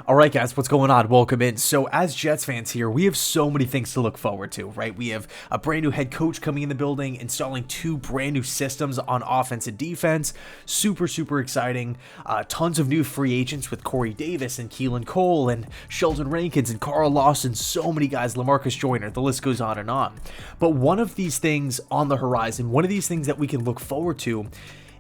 All right, guys, what's going on? Welcome in. So, as Jets fans here, we have so many things to look forward to, right? We have a brand new head coach coming in the building, installing two brand new systems on offense and defense. Super exciting. Tons of new free agents with Corey Davis and Keelan Cole and Sheldon Rankins and Carl Lawson. So many guys, LaMarcus Joyner, the list goes on and on. But one of these things on the horizon, one of these things that we can look forward to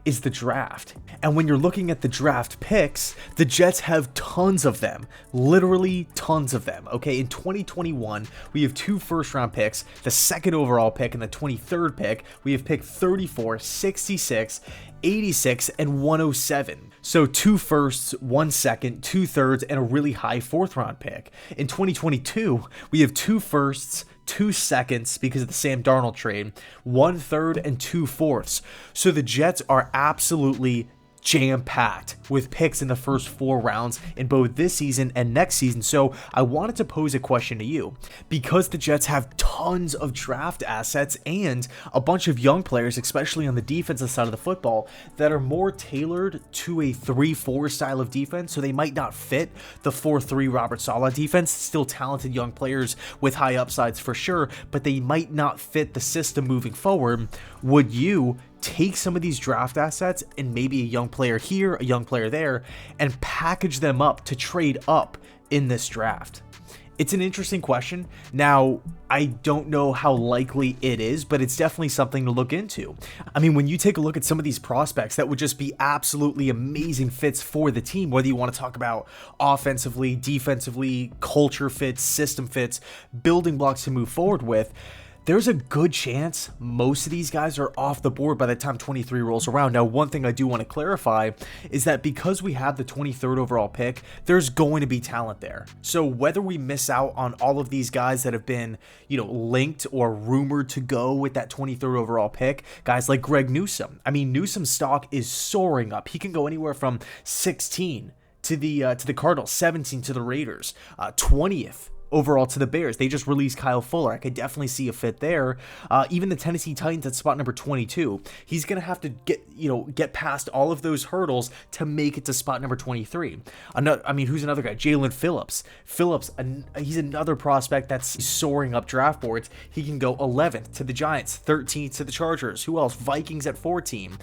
is the draft. And when you're looking at the draft picks, the Jets have tons of them, literally tons of them. Okay, in 2021, we have two first round picks, the second overall pick and the 23rd pick. We have pick 34, 66, 86, and 107. So two firsts, one second, two thirds, and a really high fourth round pick. In 2022, we have two firsts, 2 seconds because of the Sam Darnold trade, 1/3 and 2/4. So the Jets are absolutely jam-packed with picks in the first 4 rounds in both this season and next season. So I wanted to pose a question to you. Because the Jets have tons of draft assets and a bunch of young players, especially on the defensive side of the football, that are more tailored to a 3-4 style of defense, so they might not fit the 4-3 Robert Saleh defense. Still talented young players with high upsides for sure, but they might not fit the system moving forward. Would you take some of these draft assets and maybe a young player here, a young player there, and package them up to trade up in this draft? It's an interesting question. Now, I don't know how likely it is, but it's definitely something to look into. I mean, when you take a look at some of these prospects that would just be absolutely amazing fits for the team, whether you want to talk about offensively, defensively, culture fits, system fits, building blocks to move forward with, there's a good chance most of these guys are off the board by the time 23 rolls around. Now, one thing I do want to clarify is that because we have the 23rd overall pick, there's going to be talent there. So whether we miss out on all of these guys that have been, linked or rumored to go with that 23rd overall pick, guys like Greg Newsome. I mean, Newsome's stock is soaring up. He can go anywhere from 16 to the Cardinals, 17 to the Raiders, 20th. Overall to the Bears. They just released Kyle Fuller. I could definitely see a fit there. Even the Tennessee Titans at spot number 22. He's going to have to get past all of those hurdles to make it to spot number 23. Who's another guy? Jalen Phillips. He's another prospect that's soaring up draft boards. He can go 11th to the Giants, 13th to the Chargers. Who else? Vikings at 14.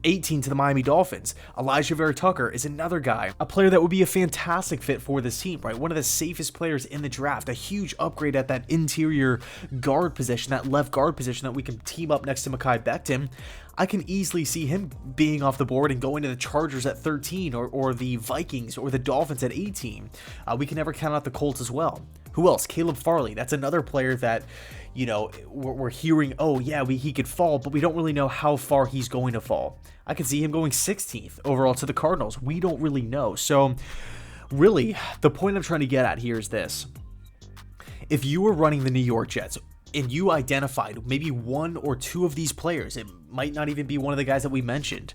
18 to the Miami Dolphins. Elijah Vera Tucker is another guy, a player that would be a fantastic fit for this team, right? One of the safest players in the draft, a huge upgrade at that interior guard position, that left guard position that we can team up next to Mekhi Becton. I can easily see him being off the board and going to the Chargers at 13 or the Vikings or the Dolphins at 18. We can never count out the Colts as well. Who else? Caleb Farley. That's another player that, we're hearing, he could fall, but we don't really know how far he's going to fall. I could see him going 16th overall to the Cardinals. We don't really know. So really, the point I'm trying to get at here is this. If you were running the New York Jets and you identified maybe one or two of these players, it might not even be one of the guys that we mentioned,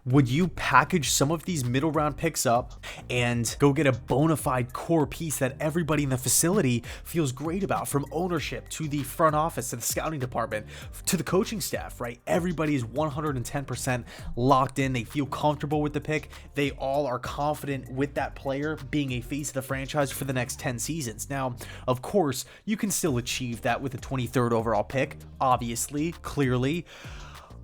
would you package some of these middle round picks up and go get a bona fide core piece that everybody in the facility feels great about, from ownership to the front office to the scouting department to the coaching staff, right? Everybody is 110% locked in. They feel comfortable with the pick. They all are confident with that player being a face of the franchise for the next 10 seasons. Now, of course, you can still achieve that with the 23rd overall pick, obviously, clearly.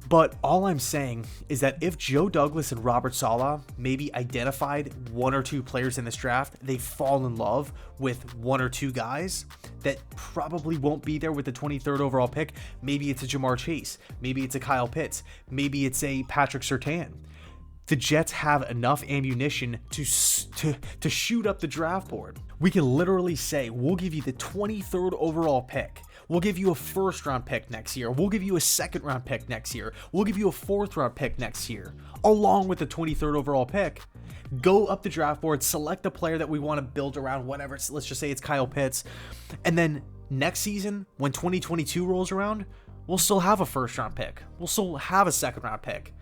But all I'm saying is that if Joe Douglas and Robert Saleh maybe identified one or two players in this draft, they fall in love with one or two guys that probably won't be there with the 23rd overall pick. Maybe it's a Jamar Chase. Maybe it's a Kyle Pitts. Maybe it's a Patrick Surtain. The Jets have enough ammunition to shoot up the draft board. We can literally say, we'll give you the 23rd overall pick. We'll give you a first round pick next year. We'll give you a second round pick next year. We'll give you a fourth round pick next year, along with the 23rd overall pick. Go up the draft board, select the player that we want to build around, whatever. Let's just say it's Kyle Pitts. And then next season, when 2022 rolls around, we'll still have a first round pick. We'll still have a second round pick.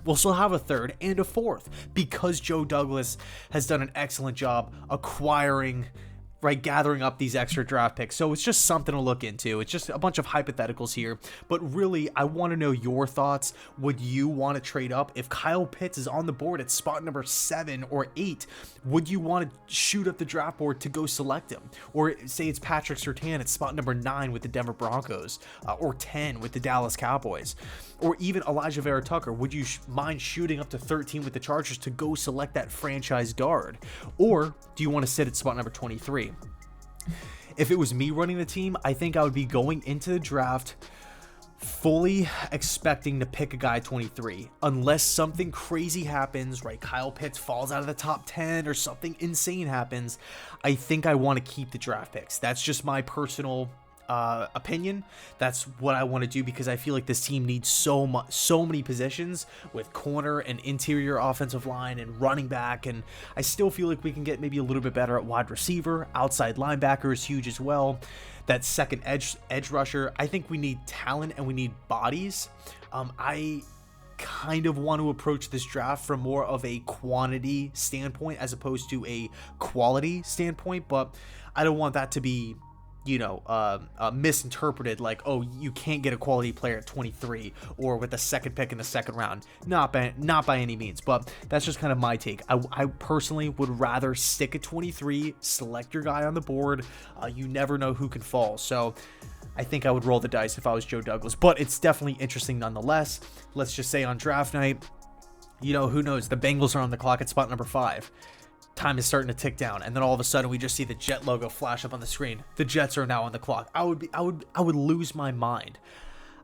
We'll still have a third and a fourth, because Joe Douglas has done an excellent job acquiring right, gathering up these extra draft picks. So it's just something to look into. It's just a bunch of hypotheticals here, but really I want to know your thoughts. Would you want to trade up if Kyle Pitts is on the board at spot number 7 or 8? Would you want to shoot up the draft board to go select him? Or say it's Patrick Surtain at spot number 9 with the Denver Broncos, or 10 with the Dallas Cowboys, or even Elijah Vera Tucker. Would you mind shooting up to 13 with the Chargers to go select that franchise guard? Or do you want to sit at spot number 23? If it was me running the team, I think I would be going into the draft fully expecting to pick a guy at 23, unless something crazy happens, right? Kyle Pitts falls out of the top 10 or something insane happens. I think I want to keep the draft picks. That's just my personal opinion. That's what I want to do, because I feel like this team needs so many positions with corner and interior offensive line and running back, and I still feel like we can get maybe a little bit better at wide receiver. Outside linebacker is huge as well. That second edge rusher, I think we need talent and we need bodies. I kind of want to approach this draft from more of a quantity standpoint as opposed to a quality standpoint, but I don't want that to be, you know, misinterpreted like, oh, you can't get a quality player at 23 or with the second pick in the second round. Not by any means, but that's just kind of my take. I personally would rather stick at 23, select your guy on the board. You never know who can fall. So I think I would roll the dice if I was Joe Douglas, but it's definitely interesting nonetheless. Let's just say on draft night, you know, who knows? The Bengals are on the clock at spot number 5. Time is starting to tick down, and then all of a sudden we just see the Jet logo flash up on the screen. The Jets are now on the clock. I would lose my mind.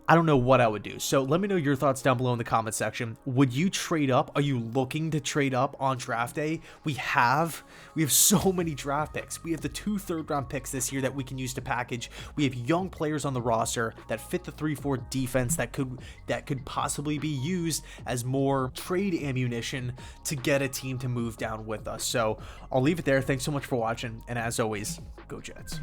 I don't know what I would do. So let me know your thoughts down below in the comment section. Would you trade up? Are you looking to trade up on draft day? We have so many draft picks. We have the 2 third-round picks this year that we can use to package. We have young players on the roster that fit the 3-4 defense that could possibly be used as more trade ammunition to get a team to move down with us. So I'll leave it there. Thanks so much for watching, and as always, go Jets.